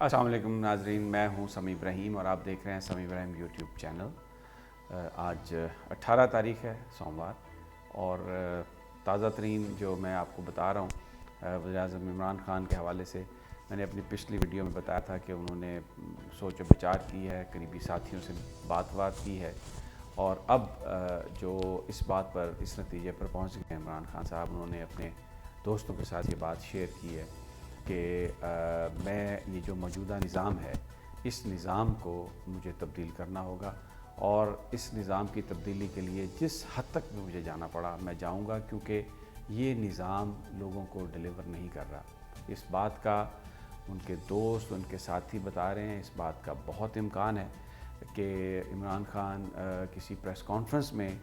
अस्सलाम वालेकुम नाजरीन, मैं हूं समी इब्राहिम और आप देख रहे हैं समी इब्राहिम यूट्यूब चैनल। आज 18 तारीख़ है, सोमवार, और ताज़ा तरीन जो मैं आपको बता रहा हूं वज़ीर-ए-आज़म इमरान ख़ान के हवाले से। मैंने अपनी पिछली वीडियो में बताया था कि उन्होंने सोच व विचार की है, करीबी साथियों से बात की है, और अब जो इस बात पर, इस नतीजे पर पहुँच गए इमरान ख़ान साहब, उन्होंने अपने दोस्तों के साथ ये बात शेयर की है कि मैं ये जो मौजूदा निज़ाम है, इस निज़ाम को मुझे तब्दील करना होगा, और इस निज़ाम की तब्दीली के लिए जिस हद तक भी मुझे जाना पड़ा मैं जाऊंगा, क्योंकि ये निज़ाम लोगों को डिलीवर नहीं कर रहा। इस बात का उनके दोस्त, उनके साथी बता रहे हैं, इस बात का बहुत इम्कान है कि इमरान ख़ान किसी प्रेस कॉन्फ्रेंस में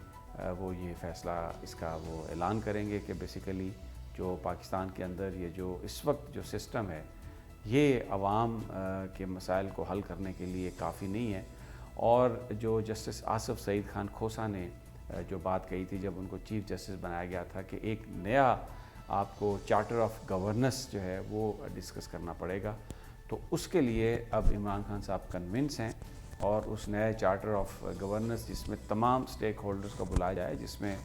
वो ये फ़ैसला, इसका वो ऐलान करेंगे कि बेसिकली जो पाकिस्तान के अंदर ये जो इस वक्त जो सिस्टम है, ये अवाम के मसाइल को हल करने के लिए काफ़ी नहीं है। और जो जस्टिस आसिफ सईद खान खोसा ने जो बात कही थी जब उनको चीफ़ जस्टिस बनाया गया था कि एक नया आपको चार्टर ऑफ गवर्नेंस जो है वो डिस्कस करना पड़ेगा, तो उसके लिए अब इमरान खान साहब कन्विंस हैं, और उस नए चार्टर ऑफ गवर्नेंस जिसमें तमाम स्टेक होल्डर्स को बुलाया जाए, जिसमें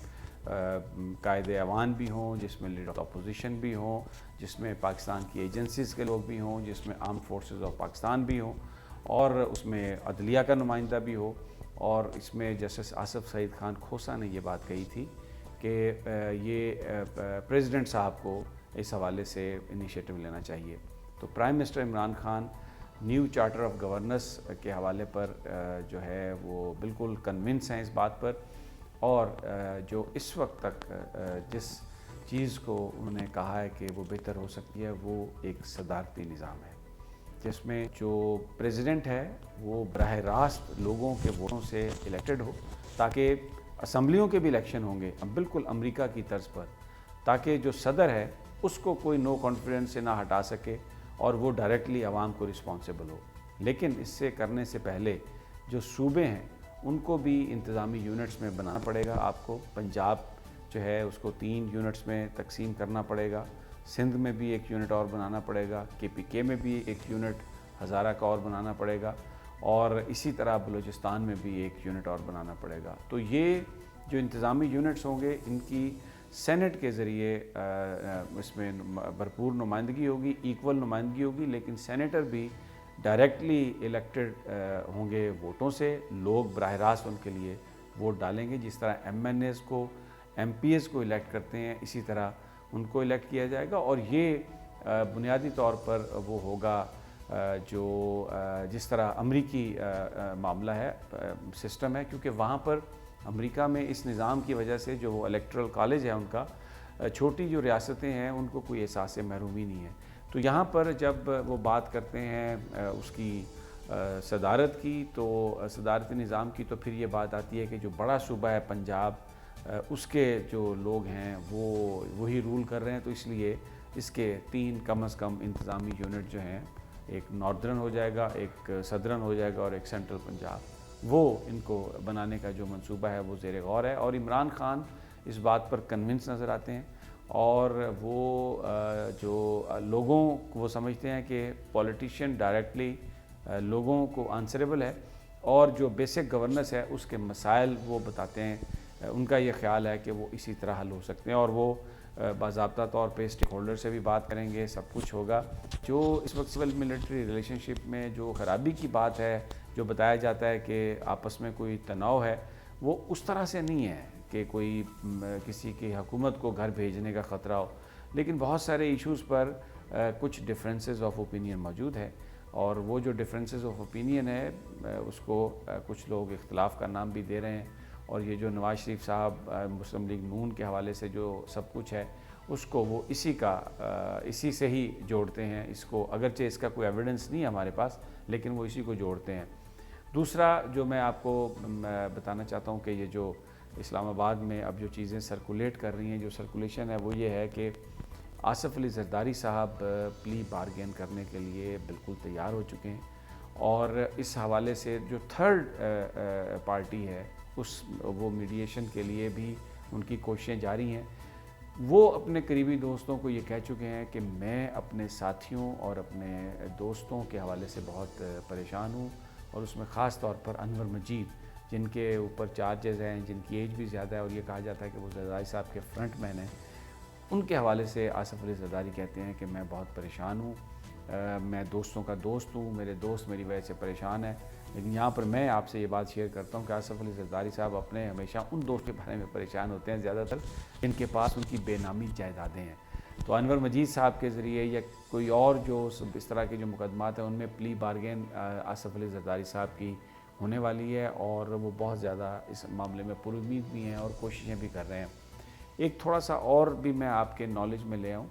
कायदे अवान भी हों, जिसमें लीडर ऑफ अपोजिशन भी हों, जिसमें पाकिस्तान की एजेंसीज़ के लोग भी हों, जिसमें आर्म फोर्सेस ऑफ पाकिस्तान भी हों, और उसमें अदलिया का नुमाइंदा भी हो। और इसमें जस्टिस आसिफ सईद खान खोसा ने ये बात कही थी कि ये प्रेसिडेंट साहब को इस हवाले से इनिशिएटिव लेना चाहिए। तो prime minister Imran Khan new charter of governance के हवाले पर जो है वो बिल्कुल कन्विंस हैं इस बात पर, और जो इस वक्त तक जिस चीज़ को उन्होंने कहा है कि वो बेहतर हो सकती है, वो एक सदारती निज़ाम है, जिसमें जो प्रेसिडेंट है वो बराह रास्त लोगों के वोटों से इलेक्टेड हो, ताकि असम्बलियों के भी इलेक्शन होंगे बिल्कुल अमेरिका की तर्ज पर, ताकि जो सदर है उसको कोई नो कॉन्फिडेंस से ना हटा सके और वो डायरेक्टली आवाम को रिस्पॉन्सिबल हो। लेकिन इससे करने से पहले जो सूबे हैं उनको भी इंतज़ामी यूनिट्स में बनाना पड़ेगा। आपको पंजाब जो है उसको 3 यूनिट्स में तकसीम करना पड़ेगा, सिंध में भी एक यूनिट और बनाना पड़ेगा, KPK में भी एक यूनिट हज़ारा का और बनाना पड़ेगा, और इसी तरह बलूचिस्तान में भी एक यूनिट और बनाना पड़ेगा। तो ये जो इंतज़ामी यूनिट्स होंगे, इनकी सेनेट के ज़रिए इसमें भरपूर नुमाइंदगी होगी, इक्वल नुमाइंदगी होगी, लेकिन सेनेटर भी डायरेक्टली इलेक्टेड होंगे वोटों से। लोग बराह रास्त उनके लिए वोट डालेंगे, जिस तरह MNAs को MPs को इलेक्ट करते हैं, इसी तरह उनको इलेक्ट किया जाएगा। और ये बुनियादी तौर पर वो होगा जो जिस तरह अमरीकी मामला है, सिस्टम है, क्योंकि वहाँ पर अमेरिका में इस निज़ाम की वजह से जो इलेक्टोरल कॉलेज है उनका, छोटी जो रियासतें हैं उनको कोई एहसास महरूमी नहीं है। तो यहाँ पर जब वो बात करते हैं उसकी सदारत की, तो सदारती निज़ाम की, तो फिर ये बात आती है कि जो बड़ा सूबा है पंजाब, उसके जो लोग हैं वो वही रूल कर रहे हैं, तो इसलिए इसके 3 कम से कम इंतज़ामी यूनिट जो हैं, एक नॉर्दर्न हो जाएगा, एक सदर्न हो जाएगा और एक सेंट्रल पंजाब, वो इनको बनाने का जो मंसूबा है वो ज़ेर गौर है। और इमरान ख़ान इस बात पर कन्विंस नज़र आते हैं, और वो जो लोगों को वो समझते हैं कि पॉलिटिशियन डायरेक्टली लोगों को आंसरेबल है, और जो बेसिक गवर्नेंस है उसके मसाइल वो बताते हैं। उनका ये ख्याल है कि वो इसी तरह हल हो सकते हैं, और वो बाज़ाब्ता तौर पे स्टेक होल्डर से भी बात करेंगे, सब कुछ होगा। जो इस वक्त सिविल मिलिट्री रिलेशनशिप में जो ख़राबी की बात है, जो बताया जाता है कि आपस में कोई तनाव है, वो उस तरह से नहीं है कि कोई किसी की हुकूमत को घर भेजने का ख़तरा हो, लेकिन बहुत सारे इश्यूज़ पर कुछ डिफरेंसेस ऑफ ओपिनियन मौजूद है, और वो जो डिफरेंसेस ऑफ ओपिनियन है उसको कुछ लोग इख्तिलाफ़ का नाम भी दे रहे हैं। और ये जो नवाज़ शरीफ साहब मुस्लिम लीग नून के हवाले से जो सब कुछ है उसको वो इसी से ही जोड़ते हैं इसको, अगरचे इसका कोई एविडेंस नहीं है हमारे पास, लेकिन वो इसी को जोड़ते हैं। दूसरा जो मैं आपको बताना चाहता हूँ कि ये जो इस्लामाबाद में अब जो चीज़ें सर्कुलेट कर रही हैं, जो सर्कुलेशन है वो ये है कि आसिफ अली जरदारी साहब प्ली बारगेन करने के लिए बिल्कुल तैयार हो चुके हैं, और इस हवाले से जो थर्ड पार्टी है वो मीडिएशन के लिए भी उनकी कोशिशें जारी हैं। वो अपने करीबी दोस्तों को ये कह चुके हैं कि मैं अपने साथियों और अपने दोस्तों के हवाले से बहुत परेशान हूँ, और उसमें ख़ास तौर पर अनवर मजीद, जिनके ऊपर चार्जेस हैं, जिनकी एज भी ज़्यादा है और ये कहा जाता है कि वो ज़रदारी साहब के फ्रंट मैन हैं, उनके हवाले से आसिफ अली ज़रदारी कहते हैं कि मैं बहुत परेशान हूँ, मैं दोस्तों का दोस्त हूँ, मेरे दोस्त मेरी वजह से परेशान है। लेकिन यहाँ पर मैं आपसे ये बात शेयर करता हूँ कि आसिफ अली ज़रदारी साहब अपने हमेशा उन दोस्त के बारे में परेशान होते हैं ज़्यादातर जिनके पास उनकी बेनामी जायदादें हैं। तो अनवर मजीद साहब के ज़रिए या कोई और जो इस तरह के जो मुकदमात हैं उनमें प्ली बारगेन आसिफ अली ज़रदारी साहब की होने वाली है, और वो बहुत ज़्यादा इस मामले में पुरुमीद भी हैं और कोशिशें भी कर रहे हैं। एक थोड़ा सा और भी मैं आपके नॉलेज में ले आऊँ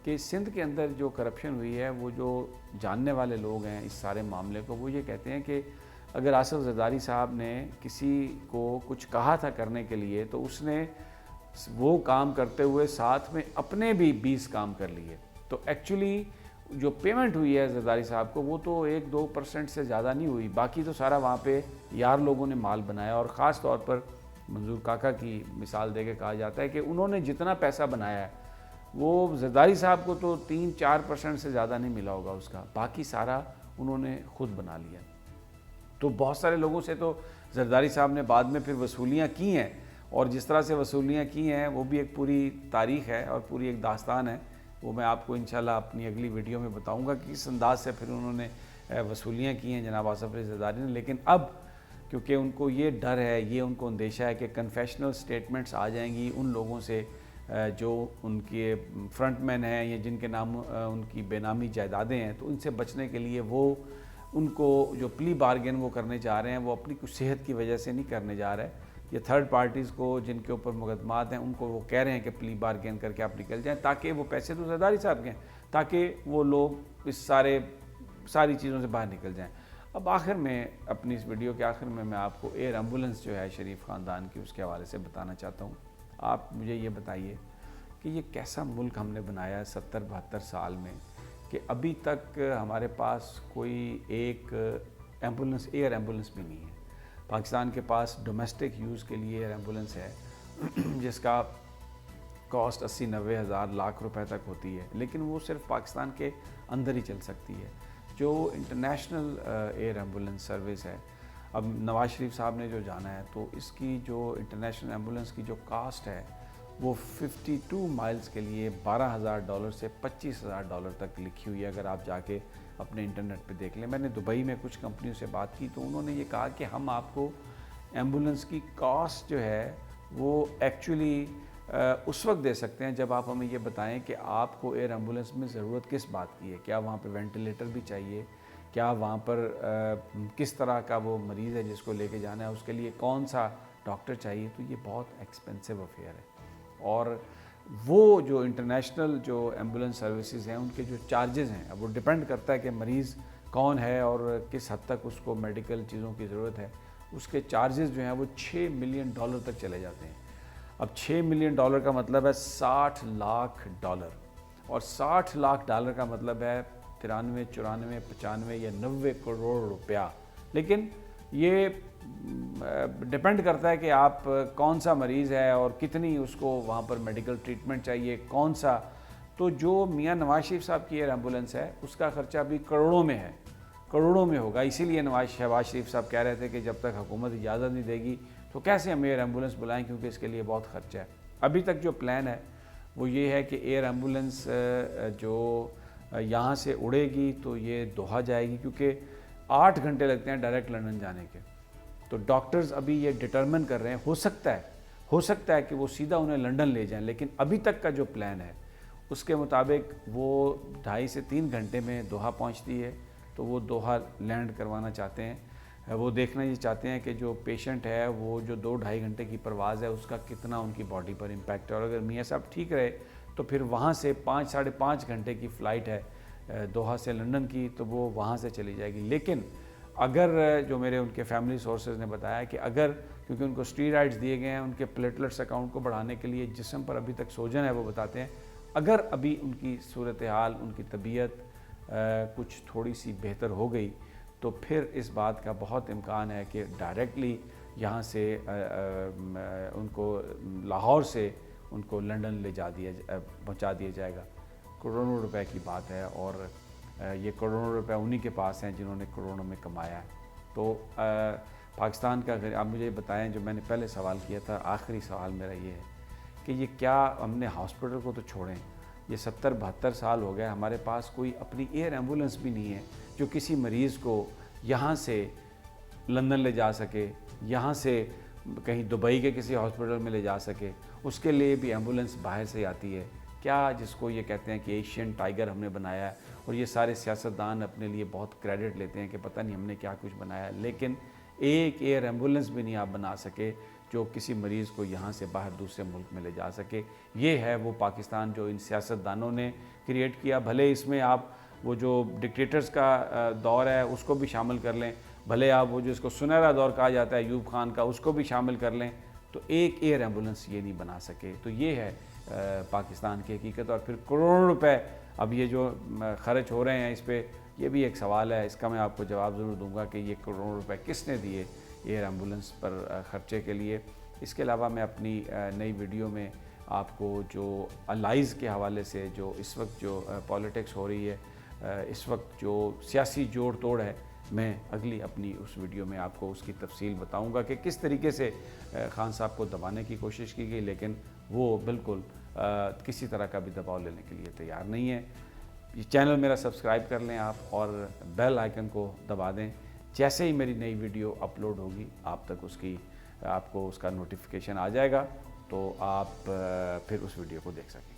कि सिंध के अंदर जो करप्शन हुई है, वो जो जानने वाले लोग हैं इस सारे मामले को, वो ये कहते हैं कि अगर आसिफ ज़रदारी साहब ने किसी को कुछ कहा था करने के लिए, तो उसने वो काम करते हुए साथ में अपने भी 20 काम कर लिए। तो एक्चुअली जो पेमेंट हुई है ज़रदारी साहब को, वो तो 1-2% से ज़्यादा नहीं हुई, बाकी तो सारा वहाँ पे यार लोगों ने माल बनाया। और ख़ास तौर पर मंजूर काका की मिसाल दे के कहा जाता है कि उन्होंने जितना पैसा बनाया है वो ज़रदारी साहब को तो 3-4% से ज़्यादा नहीं मिला होगा उसका, बाकी सारा उन्होंने खुद बना लिया। तो बहुत सारे लोगों से तो ज़रदारी साहब ने बाद में फिर वसूलियाँ की हैं, और जिस तरह से वसूलियाँ की हैं वो भी एक पूरी तारीख़ है और पूरी एक दास्तान है। वो मैं आपको इंशाल्लाह अपनी अगली वीडियो में बताऊँगा कि किस अंदाज से फिर उन्होंने वसूलियाँ की हैं जनाब आसिफ अली ज़रदारी ने। लेकिन अब क्योंकि उनको ये डर है, ये उनको अंदेशा है कि कन्फेशनल स्टेटमेंट्स आ जाएंगी उन लोगों से जो उनके फ्रंटमैन हैं या जिनके नाम उनकी बेनामी जायदादें हैं, तो उनसे बचने के लिए वो उनको जो प्ली बारगेन वो करने जा रहे हैं, वो अपनी कुछ सेहत की वजह से नहीं करने जा रहे। ये थर्ड पार्टीज़ को जिनके ऊपर मुकदमात हैं उनको वो कह रहे हैं कि प्ली बारगेन करके आप निकल जाएँ, ताकि वो पैसे तो ज़रदारी साहब के हैं, ताकि वो लोग इस सारी चीज़ों से बाहर निकल जाएँ। अब आखिर में अपनी इस वीडियो के आखिर में मैं आपको एयर एम्बुलेंस जो है शरीफ ख़ानदान की, उसके हवाले से बताना चाहता हूँ। आप मुझे ये बताइए कि ये कैसा मुल्क हमने बनाया है 70-72 साल में, कि अभी तक हमारे पास कोई एक एम्बुलेंस, एयर एम्बुलेंस भी नहीं है। पाकिस्तान के पास डोमेस्टिक यूज़ के लिए एयर एम्बुलेंस है जिसका कॉस्ट 80-90 हज़ार लाख रुपए तक होती है, लेकिन वो सिर्फ पाकिस्तान के अंदर ही चल सकती है। जो इंटरनेशनल एयर एम्बुलेंस सर्विस है, अब नवाज शरीफ साहब ने जो जाना है, तो इसकी जो इंटरनेशनल एम्बुलेंस की जो कास्ट है वो 52 माइल्स के लिए $12,000 से $25,000 तक लिखी हुई है। अगर आप जाके अपने इंटरनेट पे देख लें, मैंने दुबई में कुछ कंपनियों से बात की तो उन्होंने ये कहा कि हम आपको एम्बुलेंस की कास्ट जो है वो एक्चुअली उस वक्त दे सकते हैं जब आप हमें ये बताएं कि आपको एयर एम्बुलेंस में ज़रूरत किस बात की है, क्या वहाँ पे वेंटिलेटर भी चाहिए, क्या वहाँ पर किस तरह का वो मरीज़ है जिसको लेके जाना है, उसके लिए कौन सा डॉक्टर चाहिए। तो ये बहुत एक्सपेंसिव अफेयर है, और वो जो इंटरनेशनल जो एम्बुलेंस सर्विसेज हैं उनके जो चार्जेस हैं, अब वो डिपेंड करता है कि मरीज़ कौन है और किस हद तक उसको मेडिकल चीज़ों की ज़रूरत है। उसके चार्जेस जो हैं वो $6 मिलियन तक चले जाते हैं। अब $6 मिलियन का मतलब है $60 लाख, और $60 लाख का मतलब है 93, 94, 95 या 90 करोड़ रुपया। लेकिन ये डिपेंड करता है कि आप कौन सा मरीज़ है और कितनी उसको वहाँ पर मेडिकल ट्रीटमेंट चाहिए, कौन सा। तो जो मियाँ नवाज शरीफ साहब की एयर एम्बुलेंस है उसका ख़र्चा भी करोड़ों में है, करोड़ों में होगा। इसीलिए शहबाज शरीफ साहब कह रहे थे कि जब तक हुकूमत इजाज़त नहीं देगी तो कैसे हम एयर एम्बुलेंस बुलाएं, क्योंकि इसके लिए बहुत ख़र्चा है। अभी तक जो प्लान है वो ये है कि एयर एम्बुलेंस जो यहाँ से उड़ेगी तो ये दोहा जाएगी, क्योंकि 8 घंटे लगते हैं डायरेक्ट लंदन जाने के। तो डॉक्टर्स अभी ये डिटरमिन कर रहे हैं, हो सकता है कि वो सीधा उन्हें लंदन ले जाएं, लेकिन अभी तक का जो प्लान है उसके मुताबिक वो 2.5 से 3 घंटे में दोहा पहुंचती है। तो वो दोहा लैंड करवाना चाहते हैं। वो देखना ये चाहते हैं कि जो पेशेंट है वो जो 2-2.5 घंटे की परवाज़ है उसका कितना उनकी बॉडी पर इम्पैक्ट है, और अगर मियाँ साहब ठीक रहे तो फिर वहाँ से 5-5.5 घंटे की फ़्लाइट है दोहा से लंदन की, तो वो वहाँ से चली जाएगी। लेकिन अगर जो मेरे उनके फैमिली सोर्सेज ने बताया कि अगर, क्योंकि उनको स्टीरॉइड्स दिए गए हैं उनके प्लेटलेट्स अकाउंट को बढ़ाने के लिए, जिस्म पर अभी तक सोजन है, वो बताते हैं अगर अभी उनकी सूरत हाल, उनकी तबीयत कुछ थोड़ी सी बेहतर हो गई तो फिर इस बात का बहुत इम्कान है कि डायरेक्टली यहाँ से उनको लाहौर से उनको लंदन पहुंचा दिया जाएगा। करोड़ों रुपए की बात है और ये करोड़ों रुपए उन्हीं के पास हैं जिन्होंने करोड़ों में कमाया है। तो पाकिस्तान का, अगर आप मुझे बताएं, जो मैंने पहले सवाल किया था, आखिरी सवाल मेरा ये है कि ये क्या हमने हॉस्पिटल को तो छोड़ें, ये 70-72 साल हो गए, हमारे पास कोई अपनी एयर एम्बुलेंस भी नहीं है जो किसी मरीज़ को यहाँ से लंदन ले जा सके, यहाँ से कहीं दुबई के किसी हॉस्पिटल में ले जा सके। उसके लिए भी एम्बुलेंस बाहर से आती है क्या, जिसको ये कहते हैं कि एशियन टाइगर हमने बनाया है। और ये सारे सियासतदान अपने लिए बहुत क्रेडिट लेते हैं कि पता नहीं हमने क्या कुछ बनाया है, लेकिन एक एयर एम्बुलेंस भी नहीं आप बना सके जो किसी मरीज़ को यहाँ से बाहर दूसरे मुल्क में ले जा सके। ये है वो पाकिस्तान जो इन सियासतदानों ने क्रिएट किया। भले इसमें आप वो जो डिक्टेटर्स का दौर है उसको भी शामिल कर लें, भले आप वो जो इसको सुनहरा दौर कहा जाता है अयूब खान का, उसको भी शामिल कर लें, तो एक एयर एम्बुलेंस ये नहीं बना सके। तो ये है पाकिस्तान की हकीकत। और फिर करोड़ों रुपए अब ये जो खर्च हो रहे हैं इस पर, ये भी एक सवाल है, इसका मैं आपको जवाब ज़रूर दूंगा कि ये करोड़ों रुपए किसने दिए एयर एम्बुलेंस पर ख़र्चे के लिए। इसके अलावा मैं अपनी नई वीडियो में आपको जो अलाइज़ के हवाले से जो इस वक्त जो पॉलिटिक्स हो रही है, इस वक्त जो सियासी जोड़ तोड़ है, मैं अगली अपनी उस वीडियो में आपको उसकी तफसील बताऊंगा कि किस तरीके से खान साहब को दबाने की कोशिश की गई, लेकिन वो बिल्कुल किसी तरह का भी दबाव लेने के लिए तैयार नहीं है। ये चैनल मेरा सब्सक्राइब कर लें आप और बेल आइकन को दबा दें। जैसे ही मेरी नई वीडियो अपलोड होगी आपको उसका नोटिफिकेशन आ जाएगा, तो आप फिर उस वीडियो को देख सकें।